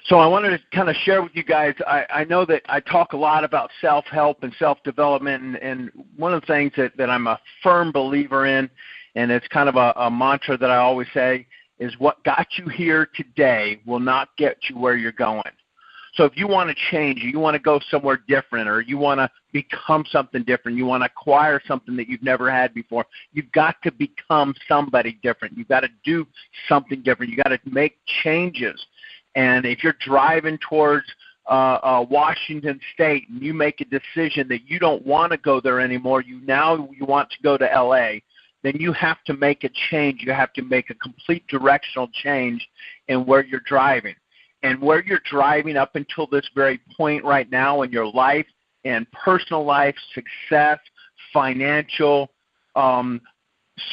So I wanted to kind of share with you guys, I know that I talk a lot about self-help and self-development, and one of the things that I'm a firm believer in, and it's kind of a mantra that I always say, is what got you here today will not get you where you're going. So if you want to change, you want to go somewhere different, or you want to become something different, you want to acquire something that you've never had before, you've got to become somebody different. You've got to do something different. You've got to make changes. And if you're driving towards Washington State and you make a decision that you don't want to go there anymore, you want to go to L.A., then you have to make a change. You have to make a complete directional change in where you're driving. And where you're driving up until this very point right now in your life and personal life, success, financial,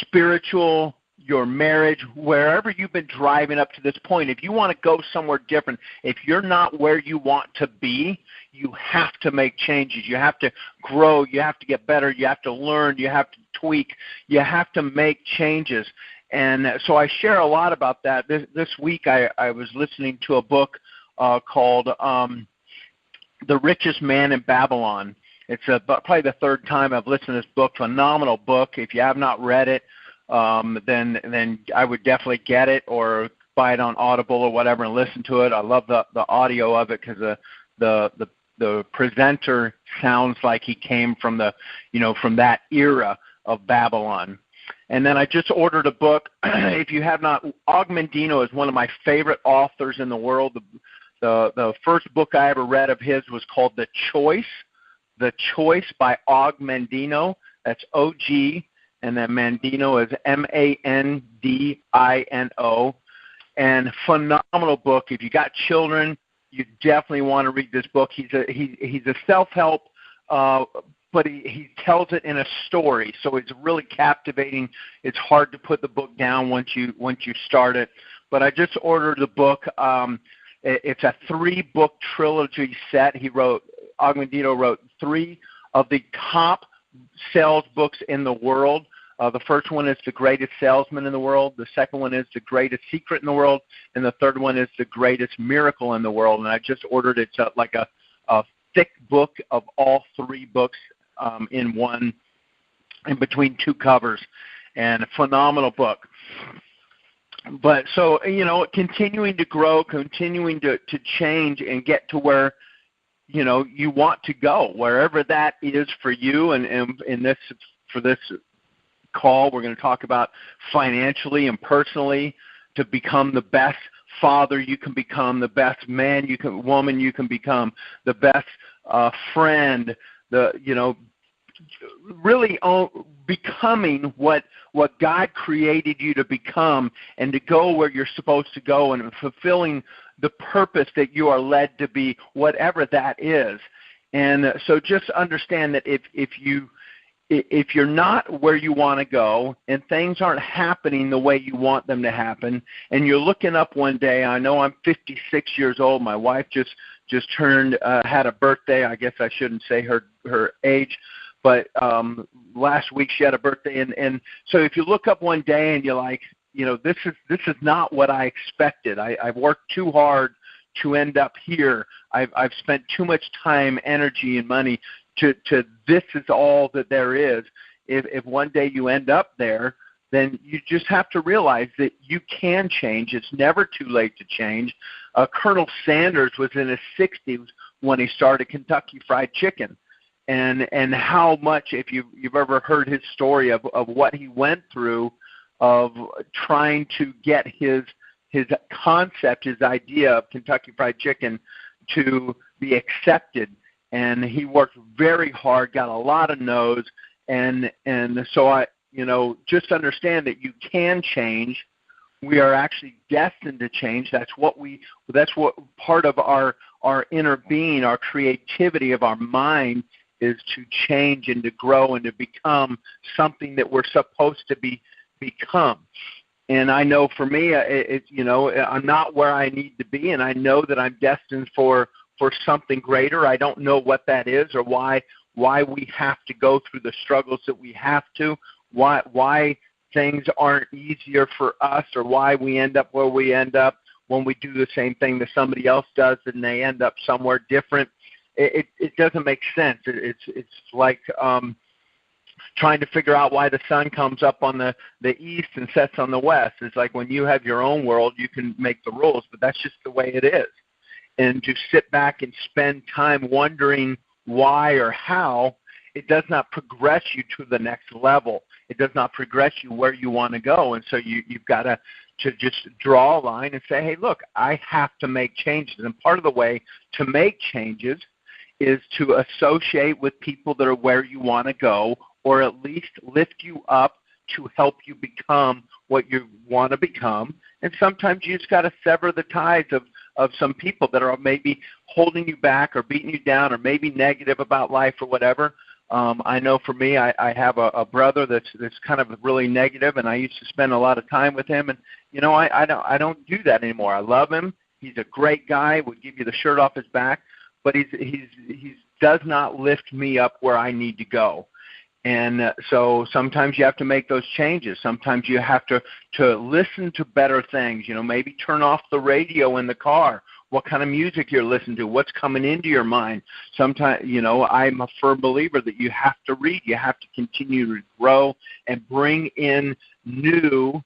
spiritual, your marriage, wherever you've been driving up to this point, if you want to go somewhere different, if you're not where you want to be, you have to make changes. You have to grow. You have to get better. You have to learn. You have to tweak. You have to make changes. And so I share a lot about that. This week I was listening to a book called The Richest Man in Babylon. It's probably the third time I've listened to this book. Phenomenal book. If you have not read it, then I would definitely get it or buy it on Audible or whatever and listen to it. I love the audio of it because the presenter sounds like he came from from that era of Babylon. And then I just ordered a book. If you have not, Og Mandino is one of my favorite authors in the world. The first book I ever read of his was called The Choice by Og Mandino. That's O-G, and then Mandino is M-A-N-D-I-N-O. And phenomenal book. If you got children, you definitely want to read this book. He's a self-help but he tells it in a story, so it's really captivating. It's hard to put the book down once you start it. But I just ordered the book. It's a 3-book trilogy set. Og Mandino wrote 3 of the top sales books in the world. The first one is The Greatest Salesman in the World. The second one is The Greatest Secret in the World. And the third one is The Greatest Miracle in the World. And I just ordered it. It's like a thick book of all 3 books in between 2 covers, and a phenomenal book. But so, continuing to grow, continuing to change and get to where, you want to go, wherever that is for you. And for this call, we're going to talk about financially and personally to become the best father you can become, the best woman you can become, the best friend, really becoming what God created you to become, and to go where you're supposed to go, and fulfilling the purpose that you are led to be, whatever that is. And so just understand that if you're not where you want to go and things aren't happening the way you want them to happen, and you're looking up one day, I know I'm 56 years old. My wife just turned, had a birthday. I guess I shouldn't say her age, but last week she had a birthday. And so if you look up one day and you're like, this is not what I expected. I've worked too hard to end up here. I've spent too much time, energy, and money to this is all that there is. If one day you end up there, then you just have to realize that you can change. It's never too late to change. Colonel Sanders was in his 60s when he started Kentucky Fried Chicken. And how much, if you've ever heard his story of what he went through of trying to get his concept, his idea of Kentucky Fried Chicken to be accepted. And he worked very hard, got a lot of no's, and so just understand that you can change. We are actually destined to change. That's what part of our inner being, our creativity of our mind, is to change and to grow and to become something that we're supposed to become. And I know for me, I'm not where I need to be, and I know that I'm destined for something greater. I don't know what that is, or why we have to go through the struggles that we have to, why things aren't easier for us, or why we end up where we end up, when we do the same thing that somebody else does and they end up somewhere different. It doesn't make sense. It's like trying to figure out why the sun comes up on the east and sets on the west. It's like when you have your own world, you can make the rules, but that's just the way it is. And to sit back and spend time wondering why or how, it does not progress you to the next level. It does not progress you where you want to go. And so you've got to just draw a line and say, hey, look, I have to make changes. And part of the way to make changes is to associate with people that are where you want to go, or at least lift you up to help you become what you want to become. And sometimes you just got to sever the ties of some people that are maybe holding you back or beating you down or maybe negative about life or whatever. I know for me, I have a brother that's kind of really negative, and I used to spend a lot of time with him. And I don't do that anymore. I love him. He's a great guy. Would give you the shirt off his back, but he does not lift me up where I need to go. And so sometimes you have to make those changes. Sometimes you have to listen to better things. Maybe turn off the radio in the car. What kind of music you're listening to, what's coming into your mind. Sometimes, I'm a firm believer that you have to read. You have to continue to grow and bring in new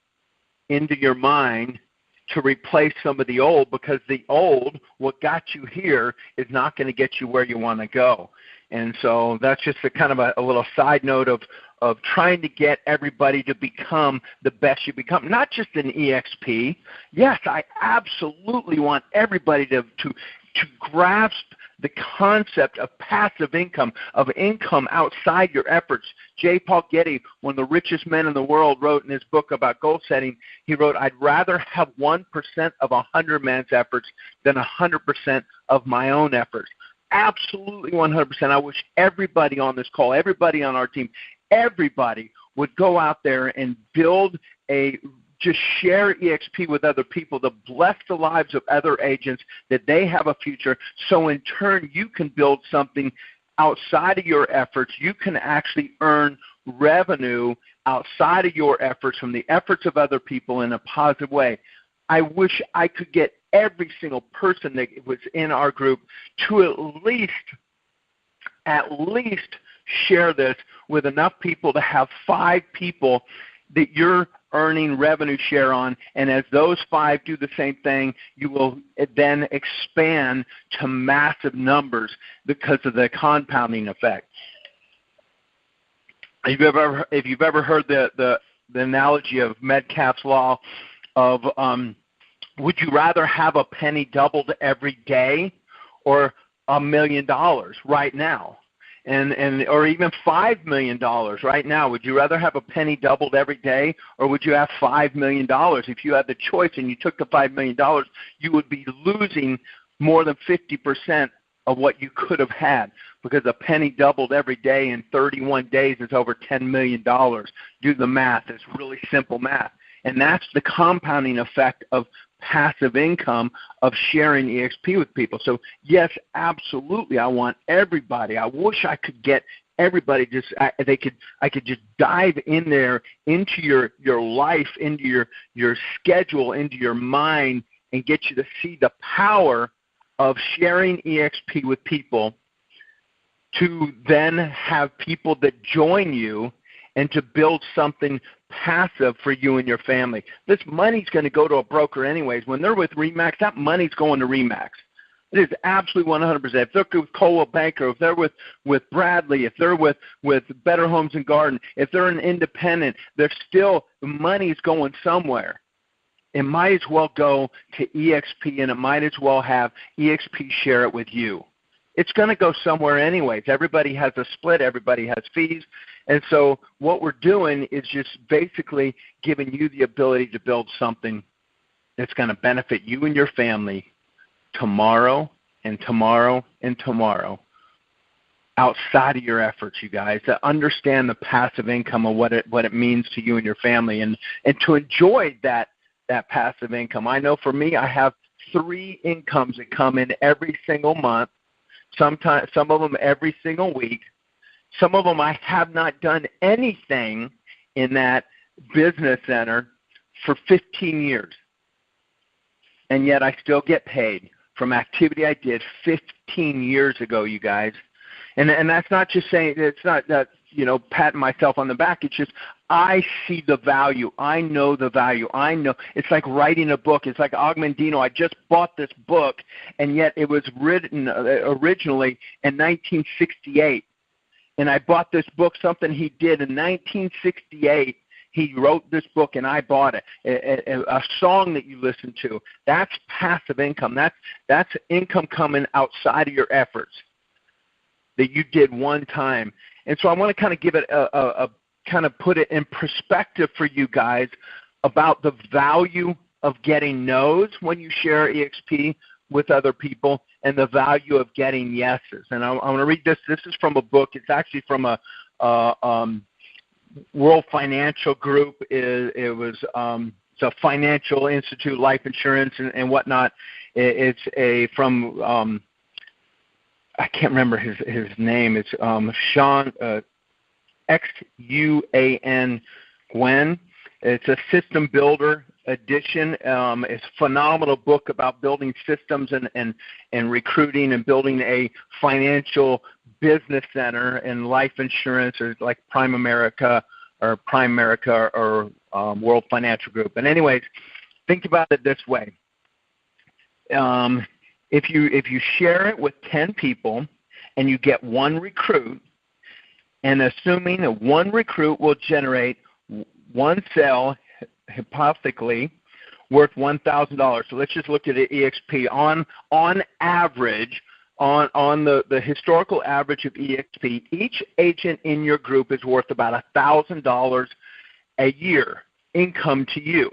into your mind to replace some of the old, because the old, what got you here, is not going to get you where you want to go. And so that's just a kind of a little side note of trying to get everybody to become the best you become, not just an EXP. Yes, I absolutely want everybody to grasp the concept of passive income, of income outside your efforts. J. Paul Getty, one of the richest men in the world, wrote in his book about goal setting, he wrote, I'd rather have 1% of 100 man's efforts than 100% of my own efforts. Absolutely 100%. I wish everybody on this call, everybody on our team, everybody would go out there and just share EXP with other people to bless the lives of other agents, that they have a future. So in turn, you can build something outside of your efforts. You can actually earn revenue outside of your efforts, from the efforts of other people, in a positive way. I wish I could get every single person that was in our group to at least share this with enough people to have 5 people that you're earning revenue share on, and as those 5 do the same thing, you will then expand to massive numbers because of the compounding effect. If you've ever heard the analogy of Metcalfe's law of would you rather have a penny doubled every day or $1 million right now? And or even $5 million right now. Would you rather have a penny doubled every day, or would you have $5 million? If you had the choice and you took the $5 million, you would be losing more than 50% of what you could have had, because a penny doubled every day in 31 days is over $10 million. Do the math. It's really simple math. And that's the compounding effect of passive income, of sharing EXP with people. So yes, absolutely, I want everybody. I wish I could get everybody I could just dive in there into your life, into your schedule, into your mind, and get you to see the power of sharing EXP with people, to then have people that join you and to build something passive for you and your family. This money's going to go to a broker anyways. When they're with RE/MAX, that money's going to RE/MAX. It is absolutely 100%. If they're with Coldwell Banker, if they're with Bradley, if they're with Better Homes and Garden, if they're an independent, the money's going somewhere. It might as well go to EXP, and it might as well have EXP share it with you. It's going to go somewhere anyways. Everybody has a split. Everybody has fees. And so what we're doing is just basically giving you the ability to build something that's going to benefit you and your family tomorrow and tomorrow and tomorrow, outside of your efforts, you guys, to understand the passive income of what it means to you and your family, and to enjoy that passive income. I know for me, I have 3 incomes that come in every single month. Sometimes, some of them every single week. Some of them I have not done anything in that business center for 15 years. and yet I still get paid from activity I did 15 years ago, you guys. And that's not just saying, it's not that, patting myself on the back. It's just I see the value. I know the value. I know. It's like writing a book. It's like Augmendino. I just bought this book, and yet it was written originally in 1968. And I bought this book, something he did in 1968. He wrote this book, and I bought it. A song that you listen to, that's passive income. That's income coming outside of your efforts that you did one time. And so I want to kind of give it kind of put it in perspective for you guys about the value of getting no's when you share EXP with other people and the value of getting yeses. And I want to read this. This is from a book. It's actually from a World Financial Group. It was it's a financial institute, life insurance and whatnot. It's from I can't remember his name. It's Sean Xuan Gwen. It's a system builder edition. It's a phenomenal book about building systems and recruiting and building a financial business center and life insurance, or like Prime America or World Financial Group. And anyways, think about it this way. If you share it with 10 people and you get one recruit, and assuming that one recruit will generate one sale, hypothetically, worth $1,000. So let's just look at the EXP. On average, on the historical average of EXP, each agent in your group is worth about $1,000 a year income to you.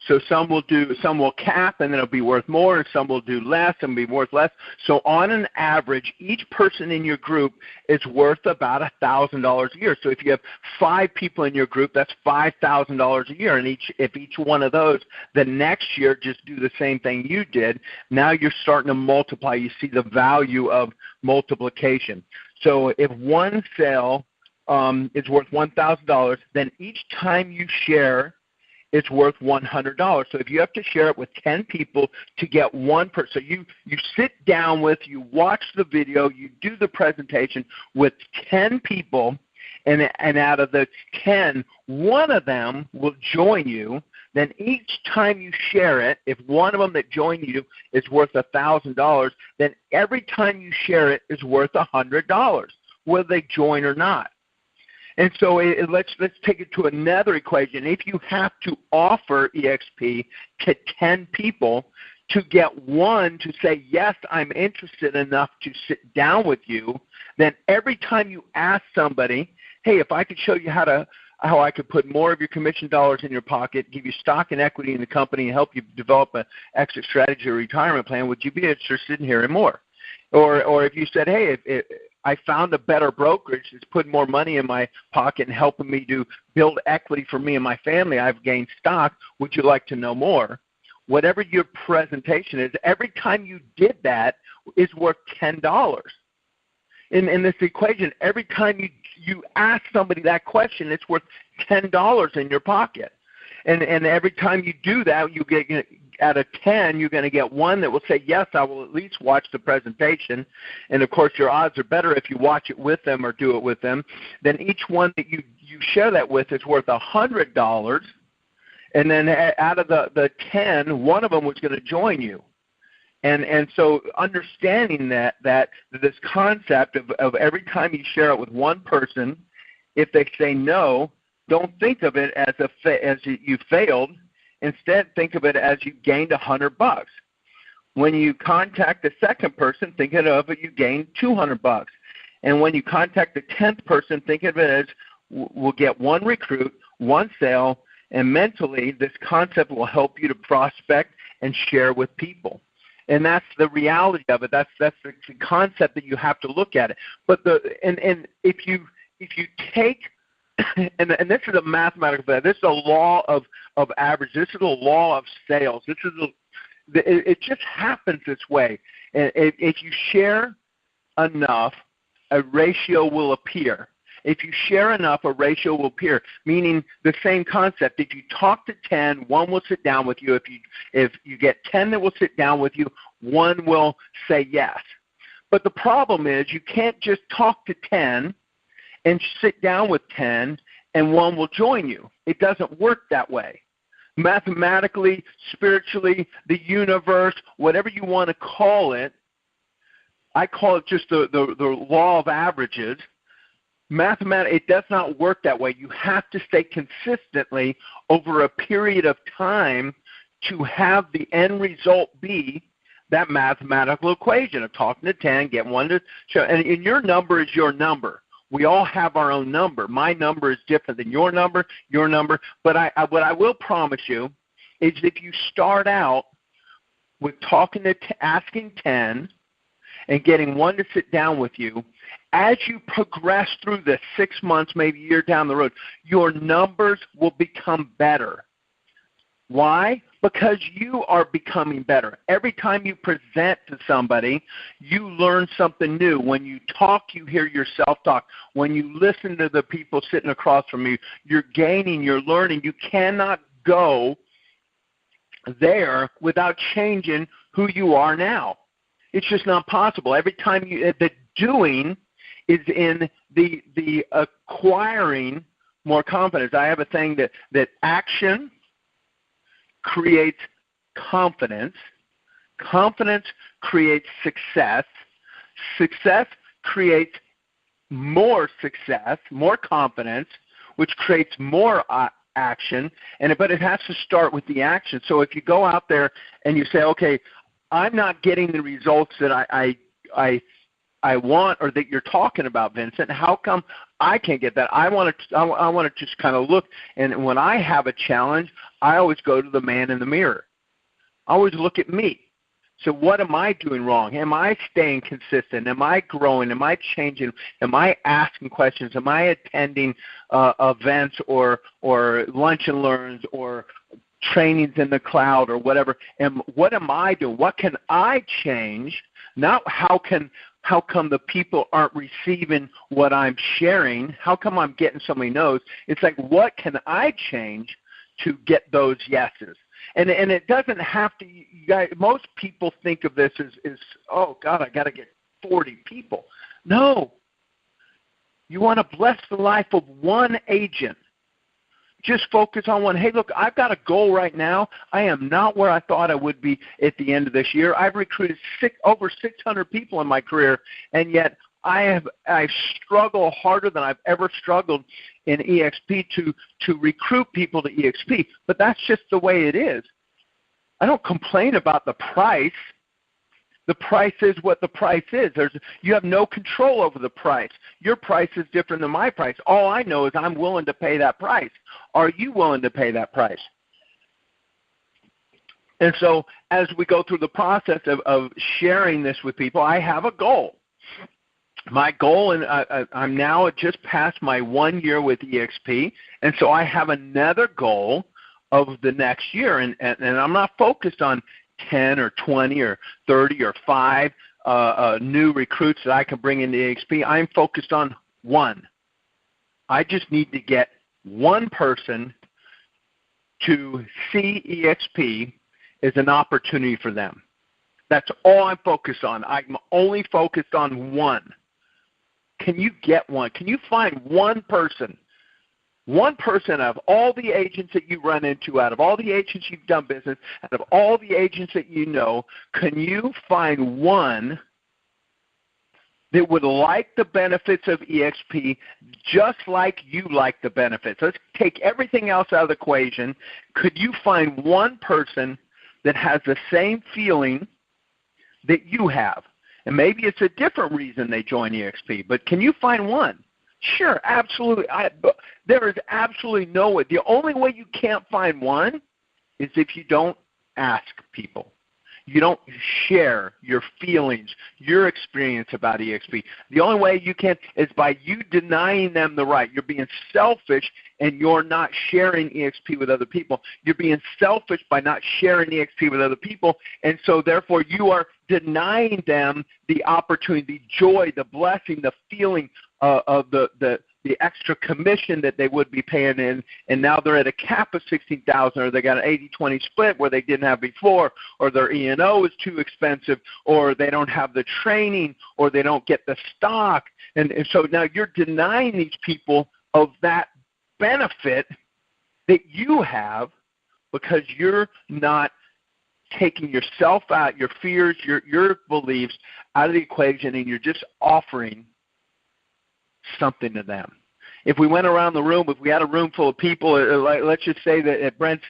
So some will cap, and then it'll be worth more, and some will do less and be worth less. So on an average, each person in your group is worth about $1,000 a year. So if you have 5 people in your group, that's $5,000 a year. And if each one of those, the next year, just do the same thing you did, now you're starting to multiply. You see the value of multiplication. So if one sale is worth $1,000, then each time you share, it's worth $100. So if you have to share it with 10 people to get one person, so you sit down with, you watch the video, you do the presentation with 10 people, and out of the 10, one of them will join you. Then each time you share it, if one of them that join you is worth $1,000, then every time you share it is worth $100, whether they join or not. And so let's take it to another equation. If you have to offer EXP to 10 people to get one to say, yes, I'm interested enough to sit down with you, then every time you ask somebody, hey, if I could show you how I could put more of your commission dollars in your pocket, give you stock and equity in the company, and help you develop an exit strategy or retirement plan, would you be interested in hearing more? Or if you said, hey, if I found a better brokerage that's putting more money in my pocket and helping me to build equity for me and my family, I've gained stock, would you like to know more? Whatever your presentation is, every time you did that is worth $10. In this equation, every time you ask somebody that question, it's worth $10 in your pocket. And every time you do that, you get, out of 10, you're going to get one that will say, yes, I will at least watch the presentation. And, of course, your odds are better if you watch it with them or do it with them. Then each one that you share that with is worth $100. And then out of the 10, one of them was going to join you. And so understanding that this concept of every time you share it with one person, if they say no, don't think of it as you failed. Instead, think of it as you gained $100. When you contact the second person, think of it you gained $200. And when you contact the 10th person, think of it as we'll get one recruit, one sale, and mentally this concept will help you to prospect and share with people. And that's the reality of it. That's the concept that you have to look at it. But if you take and this is a mathematical fact. This is a law of average. This is a law of sales. It just happens this way. If you share enough, a ratio will appear. If you share enough, a ratio will appear, meaning the same concept. If you talk to 10, one will sit down with you. If you get 10 that will sit down with you, one will say yes. But the problem is you can't just talk to 10 and sit down with 10 and one will join you. It doesn't work that way. Mathematically, spiritually, the universe, whatever you want to call it, I call it just the law of averages. It does not work that way. You have to stay consistently over a period of time to have the end result be that mathematical equation of talking to 10, get one to show. And your number is your number. We all have our own number. My number is different than your number. But what I will promise you is if you start out with asking 10 and getting one to sit down with you, as you progress through the 6 months, maybe a year down the road, your numbers will become better. Why? Because you are becoming better. Every time you present to somebody, you learn something new. When you talk, you hear yourself talk. When you listen to the people sitting across from you, you're gaining, you're learning. You cannot go there without changing who you are now. It's just not possible. Every time the doing is in the acquiring more confidence. I have a thing that action creates confidence. Confidence creates success. Success creates more success, more confidence, which creates more action. But it has to start with the action. So if you go out there and you say, okay, I'm not getting the results that I want or that you're talking about, Vincent. How come I can't get that? I want to just kind of look, and when I have a challenge, I always go to the man in the mirror. I always look at me. So what am I doing wrong? Am I staying consistent? Am I growing? Am I changing? Am I asking questions? Am I attending events or lunch and learns or trainings in the cloud or whatever? And what am I doing? What can I change? Not how come the people aren't receiving what I'm sharing? How come I'm getting so many no's? It's like, what can I change to get those yeses? And it doesn't have to, you guys, most people think of this as oh, God, I got to get 40 people. No. You want to bless the life of one agent. Just focus on one. Hey, look, I've got a goal right now. I am not where I thought I would be at the end of this year. I've recruited over 600 people in my career, and yet I struggle harder than I've ever struggled in EXP to recruit people to EXP. But that's just the way it is. I don't complain about the price. The price is what the price is. You have no control over the price. Your price is different than my price. All I know is I'm willing to pay that price. Are you willing to pay that price? And so as we go through the process of sharing this with people, I have a goal. My goal, and I'm now just past my 1 year with EXP, and so I have another goal of the next year, and I'm not focused on 10 or 20 or 30 or 5 new recruits that I can bring into EXP. I'm focused on one. I just need to get one person to see EXP as an opportunity for them. That's all I'm focused on. I'm only focused on one. Can you get one? Can you find one person out of all the agents that you run into, out of all the agents you've done business, out of all the agents that you know, can you find one that would like the benefits of EXP just like you like the benefits? Let's take everything else out of the equation. Could you find one person that has the same feeling that you have? And maybe it's a different reason they join EXP, but can you find one? Sure, absolutely. There is absolutely no way. The only way you can't find one is if you don't ask people. You don't share your feelings, your experience about EXP. The only way you can is by you denying them the right. You're being selfish and you're not sharing EXP with other people. You're being selfish by not sharing EXP with other people, and so therefore you are denying them the opportunity, the joy, the blessing, the feeling of the the extra commission that they would be paying in, and now they're at a cap of $16,000, or they got an 80-20 split where they didn't have before, or their E&O is too expensive, or they don't have the training, or they don't get the stock. And so now you're denying these people of that benefit that you have because you're not taking yourself out, your fears, your beliefs out of the equation, and you're just offering something to them. If we went around the room, if we had a room full of people, like let's just say that at Brent's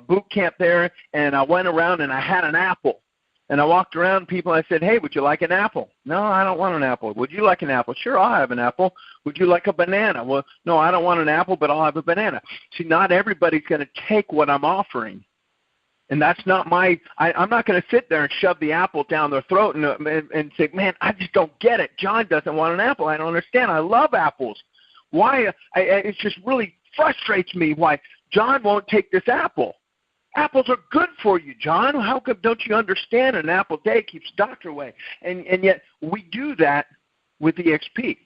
boot camp there, and I went around and I had an apple, and I walked around people and I said, hey, would you like an apple? No, I don't want an apple. Would you like an apple? Sure, I'll have an apple. Would you like a banana? Well, no, I don't want an apple, but I'll have a banana. See, not everybody's going to take what I'm offering. And that's not I'm not going to sit there and shove the apple down their throat and say, man, I just don't get it. John doesn't want an apple. I don't understand. I love apples. Why? It just really frustrates me why John won't take this apple. Apples are good for you, John. How come don't you understand an apple a day keeps the doctor away? And yet we do that with EXP.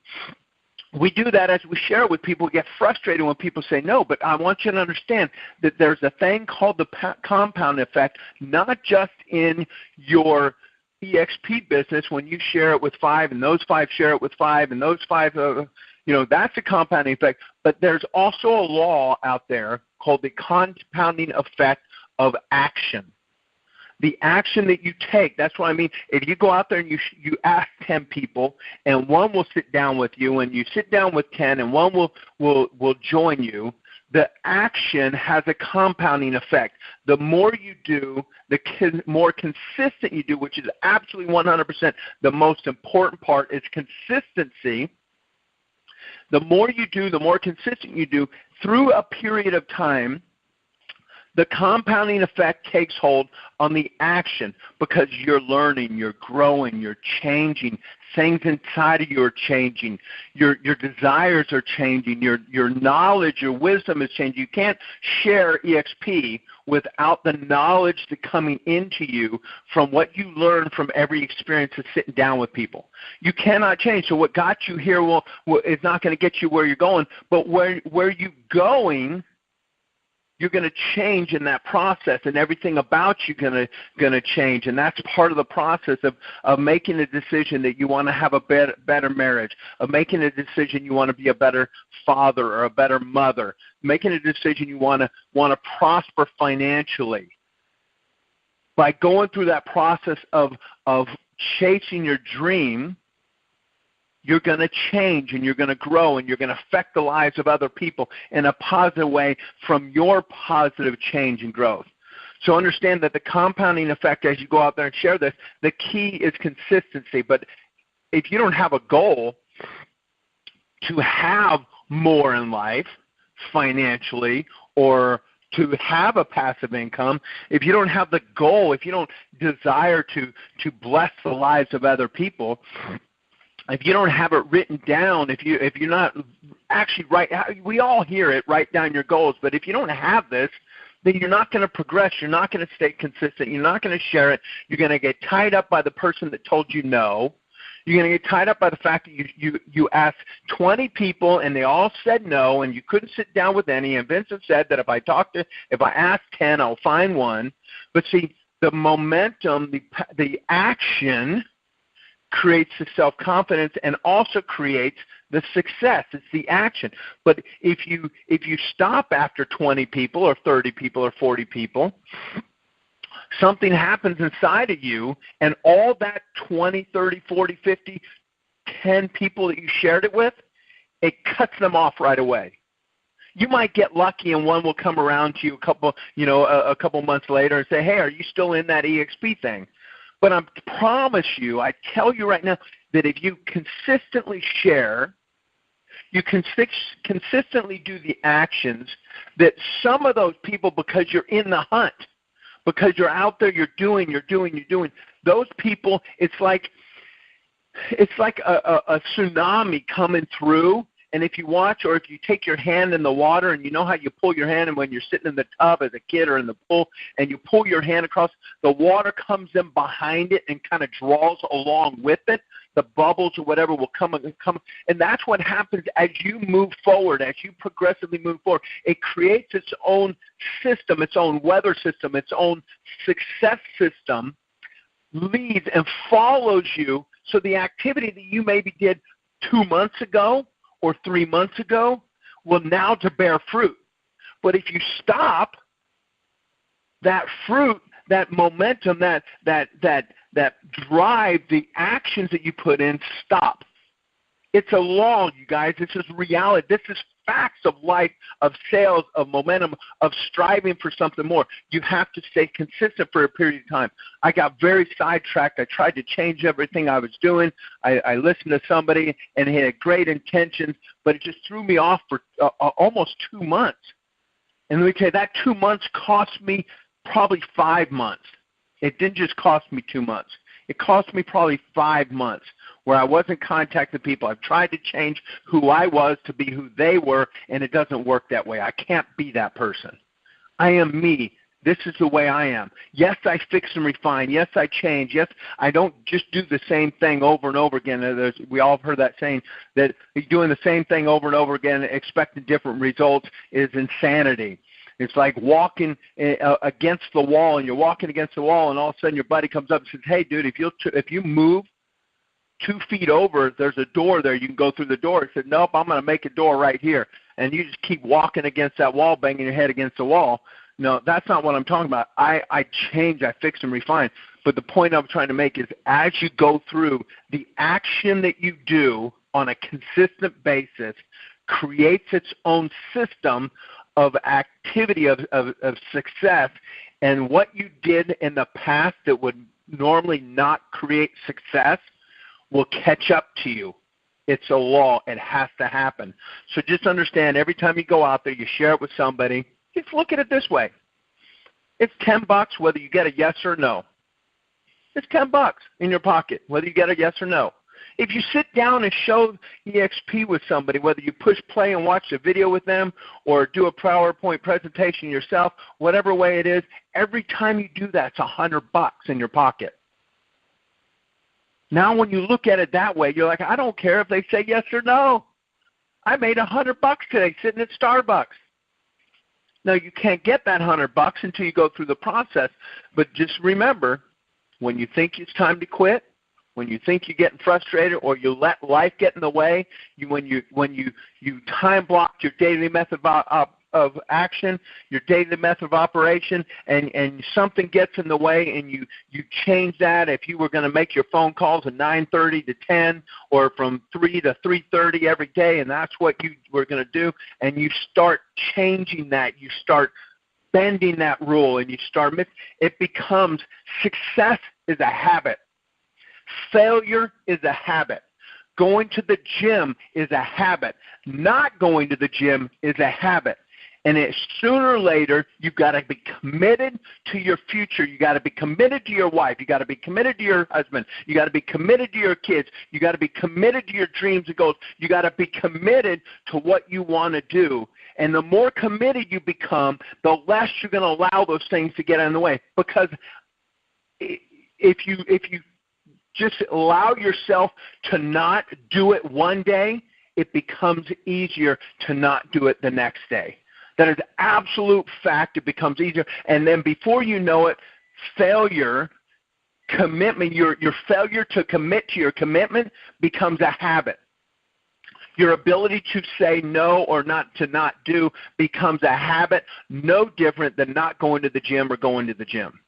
We do that as we share it with people. We get frustrated when people say no, but I want you to understand that there's a thing called the compound effect, not just in your EXP business when you share it with 5 and those 5 share it with 5 and those 5, that's a compounding effect. But there's also a law out there called the compounding effect of action. The action that you take, that's what I mean. If you go out there and you ask 10 people, and one will sit down with you, and you sit down with 10, and one will join you, the action has a compounding effect. The more you do, the more consistent you do, which is absolutely 100% the most important part, is consistency. The more you do, the more consistent you do through a period of time, the compounding effect takes hold on the action because you're learning, you're growing, you're changing. Things inside of you are changing. Your desires are changing. Your knowledge, your wisdom is changing. You can't share EXP without the knowledge that's coming into you from what you learn from every experience of sitting down with people. You cannot change. So what got you here is not going to get you where you're going, but where you're going, you're going to change in that process, and everything about you going to change. And that's part of the process of making a decision that you want to have a better marriage, of making a decision you want to be a better father or a better mother, making a decision you want to prosper financially. By going through that process of chasing your dream, you're going to change and you're going to grow and you're going to affect the lives of other people in a positive way from your positive change and growth. So understand that the compounding effect as you go out there and share this, the key is consistency. But if you don't have a goal to have more in life financially or to have a passive income, if you don't have the goal, if you don't desire to bless the lives of other people, if you don't have it written down, if you're not actually we all hear it, write down your goals, but if you don't have this, then you're not going to progress. You're not going to stay consistent. You're not going to share it. You're going to get tied up by the person that told you no. You're going to get tied up by the fact that you asked 20 people and they all said no, and you couldn't sit down with any. And Vincent said that if I ask 10, I'll find one. But see, the momentum, the action creates the self-confidence and also creates the success. It's the action. But if you stop after 20 people or 30 people or 40 people, something happens inside of you, and all that 20, 30, 40, 50, 10 people that you shared it with, it cuts them off right away. You might get lucky and one will come around to you a couple months later and say, hey, are you still in that EXP thing? But I promise you, I tell you right now, that if you consistently share, you consistently do the actions, that some of those people, because you're in the hunt, because you're out there, you're doing, those people, it's like a tsunami coming through. And if you watch, or if you take your hand in the water, and you know how you pull your hand, and when you're sitting in the tub as a kid or in the pool, and you pull your hand across, the water comes in behind it and kind of draws along with it. the bubbles or whatever will come. And that's what happens as you move forward, as you progressively move forward. It creates its own system, its own weather system, its own success system, leads and follows you. So the activity that you maybe did 2 months ago or 3 months ago will now to bear fruit. But if you stop, that fruit, that momentum, that drive, the actions that you put in stop. It's a law, you guys. This is reality. This is facts of life, of sales, of momentum, of striving for something more. You have to stay consistent for a period of time. I got very sidetracked. I tried to change everything I was doing. I listened to somebody, and he had great intentions, but it just threw me off for almost 2 months. And let me tell you, that 2 months cost me probably 5 months. It didn't just cost me 2 months. It cost me probably 5 months where I wasn't contacting people. I've tried to change who I was to be who they were, and it doesn't work that way. I can't be that person. I am me. This is the way I am. Yes, I fix and refine. Yes, I change. Yes, I don't just do the same thing over and over again. We all have heard that saying that doing the same thing over and over again, expecting different results is insanity. It's like walking against the wall, and you're walking against the wall, and all of a sudden your buddy comes up and says, hey, dude, if you move 2 feet over, there's a door there. You can go through the door. He said, nope, I'm going to make a door right here. And you just keep walking against that wall, banging your head against the wall. No, that's not what I'm talking about. I change, I fix and refine. But the point I'm trying to make is as you go through, the action that you do on a consistent basis creates its own system of activity, of success, and what you did in the past that would normally not create success will catch up to you. It's a law. It has to happen. So just understand, every time you go out there, you share it with somebody, just look at it this way. It's $10 whether you get a yes or no. It's $10 in your pocket whether you get a yes or no. If you sit down and show EXP with somebody, whether you push play and watch the video with them or do a PowerPoint presentation yourself, whatever way it is, every time you do that, it's $100 in your pocket. Now when you look at it that way, you're like, I don't care if they say yes or no. I made $100 today sitting at Starbucks. Now you can't get that $100 until you go through the process, but just remember, when you think it's time to quit, when you think you're getting frustrated or you let life get in the way, when you time block your daily method of action, your daily method of operation, and something gets in the way and you change that. If you were going to make your phone calls at 9:30 to 10 or from 3 to 3:30 every day, and that's what you were going to do, and you start changing that, you start bending that rule, and you start it becomes success is a habit. Failure is a habit. Going to the gym is a habit. Not going to the gym is a habit. And sooner or later, you've got to be committed to your future. You've got to be committed to your wife. You've got to be committed to your husband. You've got to be committed to your kids. You've got to be committed to your dreams and goals. You've got to be committed to what you want to do. And the more committed you become, the less you're going to allow those things to get in the way. Because if you just allow yourself to not do it one day, it becomes easier to not do it the next day. That is absolute fact. It becomes easier. And then before you know it, failure, commitment, your failure to commit to your commitment becomes a habit. Your ability to say no or not do becomes a habit, no different than not going to the gym or going to the gym.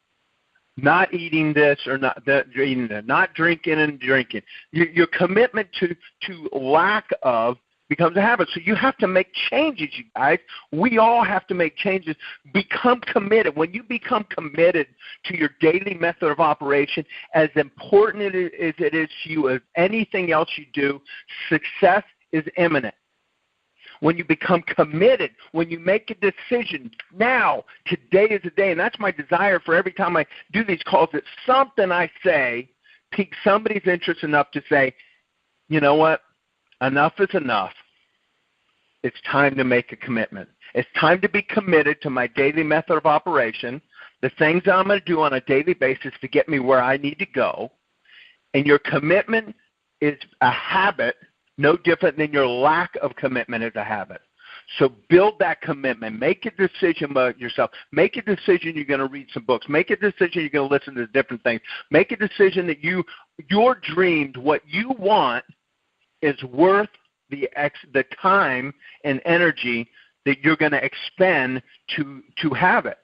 Not eating this or not eating that, not drinking and drinking. Your commitment to lack of becomes a habit. So you have to make changes, you guys. We all have to make changes. Become committed. When you become committed to your daily method of operation, as important as it is to you as anything else you do, success is imminent. When you become committed, when you make a decision, now, today is the day, and that's my desire for every time I do these calls, that something I say piques somebody's interest enough to say, you know what, enough is enough. It's time to make a commitment. It's time to be committed to my daily method of operation, the things I'm going to do on a daily basis to get me where I need to go, and your commitment is a habit, no different than your lack of commitment is a habit. So build that commitment. Make a decision about yourself. Make a decision you're going to read some books. Make a decision you're going to listen to different things. Make a decision that your dreams, what you want, is worth the time and energy that you're going to expend to have it.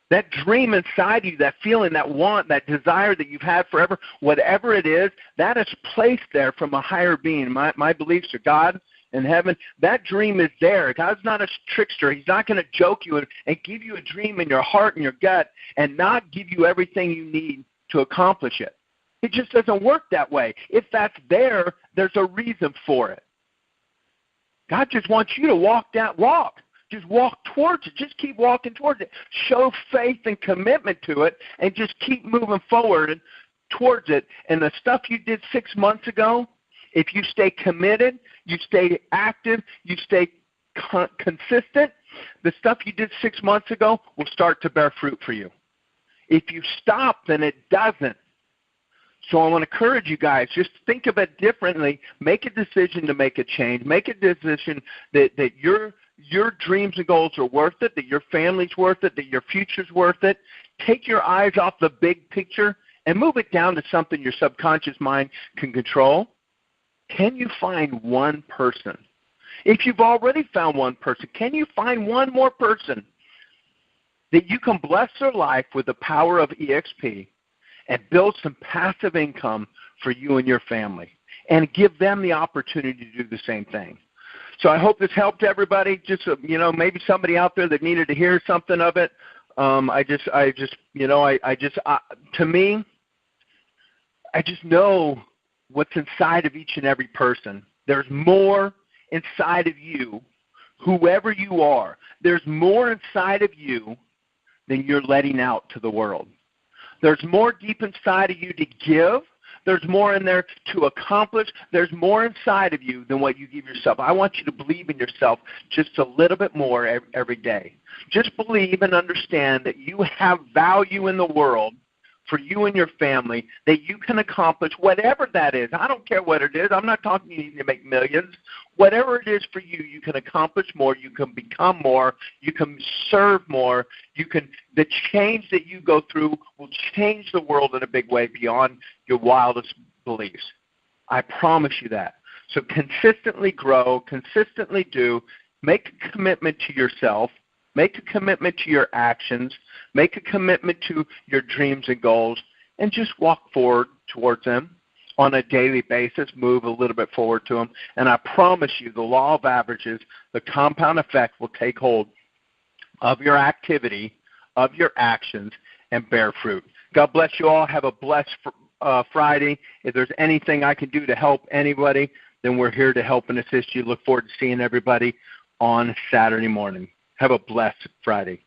That dream inside you, that feeling, that want, that desire that you've had forever, whatever it is, that is placed there from a higher being. My beliefs are God in heaven. That dream is there. God's not a trickster. He's not going to joke you and give you a dream in your heart and your gut and not give you everything you need to accomplish it. It just doesn't work that way. If that's there, there's a reason for it. God just wants you to walk. Just walk towards it. Just keep walking towards it. Show faith and commitment to it, and just keep moving forward towards it. And the stuff you did 6 months ago, if you stay committed, you stay active, you stay consistent, the stuff you did 6 months ago will start to bear fruit for you. If you stop, then it doesn't. So I want to encourage you guys, just think of it differently. Make a decision to make a change. Make a decision that your dreams and goals are worth it, that your family's worth it, that your future's worth it. Take your eyes off the big picture and move it down to something your subconscious mind can control. Can you find one person? If you've already found one person, can you find one more person that you can bless their life with the power of EXP and build some passive income for you and your family and give them the opportunity to do the same thing? So I hope this helped everybody. Just, maybe somebody out there that needed to hear something of it. To me, I just know what's inside of each and every person. There's more inside of you, whoever you are. There's more inside of you than you're letting out to the world. There's more deep inside of you to give. There's more in there to accomplish. There's more inside of you than what you give yourself. I want you to believe in yourself just a little bit more every day. Just believe and understand that you have value in the world for you and your family, that you can accomplish whatever that is. I don't care what it is. I'm not talking you need to make millions. Whatever it is for you, you can accomplish more. You can become more. You can serve more. The change that you go through will change the world in a big way beyond your wildest beliefs. I promise you that. So consistently grow, consistently do. Make a commitment to yourself. Make a commitment to your actions. Make a commitment to your dreams and goals, and just walk forward towards them on a daily basis. Move a little bit forward to them. And I promise you, the law of averages, the compound effect will take hold of your activity, of your actions, and bear fruit. God bless you all. Have a blessed Friday. If there's anything I can do to help anybody, then we're here to help and assist you. Look forward to seeing everybody on Saturday morning. Have a blessed Friday.